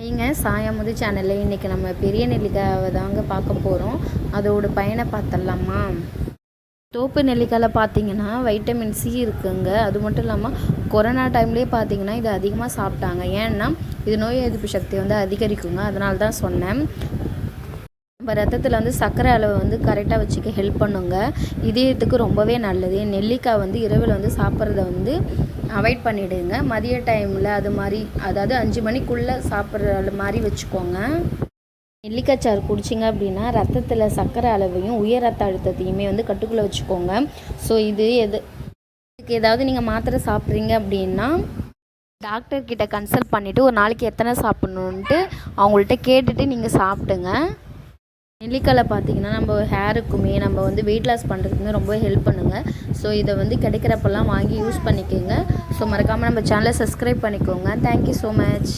நீங்க சாயாமுது சேனல்ல இன்றைக்கி நம்ம பெரிய நெல்லிக்காவை தாங்க பார்க்க போகிறோம். அதோட பயனை பார்த்தரலாமா? தோப்பு நெல்லிக்காயில் பார்த்தீங்கன்னா வைட்டமின் சி இருக்குங்க. அது மட்டும் இல்லாமல் கொரோனா டைம்லேயே பார்த்தீங்கன்னா இது அதிகமாக சாப்பிட்டாங்க. ஏன்னா இது நோய் எதிர்ப்பு சக்தி வந்து அதிகரிக்குங்க. அதனால தான் சொன்னேன். நம்ம ரத்தத்தில் வந்து சர்க்கரை அளவை வந்து கரெக்டாக வச்சுக்க ஹெல்ப் பண்ணுங்க. இதயத்துக்கு ரொம்பவே நல்லது. நெல்லிக்காய் வந்து இரவில் வந்து சாப்பிட்றத வந்து அவாய்ட் பண்ணிவிடுங்க. மதிய டைமில் அது மாதிரி, அதாவது 5 மணிக்குள்ளே சாப்பிட்ற மாதிரி வச்சுக்கோங்க. நெல்லிக்காய் சாறு குடிச்சிங்க அப்படின்னா ரத்தத்தில் சர்க்கரை அளவையும் உயர் ரத்த அழுத்தத்தையுமே வந்து கட்டுக்குள்ளே வச்சுக்கோங்க. ஸோ இதுக்கு ஏதாவது நீங்கள் மாத்திரை சாப்பிட்றீங்க அப்படின்னா டாக்டர்கிட்ட கன்சல்ட் பண்ணிவிட்டு ஒரு நாளைக்கு எத்தனை சாப்பிட்ணுன்ட்டு அவங்கள்ட்ட கேட்டுட்டு நீங்கள் சாப்பிடுங்க. நெல்லிக்காயில் பார்த்தீங்கன்னா நம்ம ஹேருக்குமே நம்ம வந்து வெயிட் லாஸ் பண்ணுறதுக்குமே ரொம்ப ஹெல்ப் பண்ணுங்கள். ஸோ இதை வந்து கிடைக்கிறப்பெல்லாம் வாங்கி யூஸ் பண்ணிக்கோங்க. ஸோ மறக்காமல் நம்ம சேனலை சப்ஸ்கிரைப் பண்ணிக்கோங்க. Thank you so much.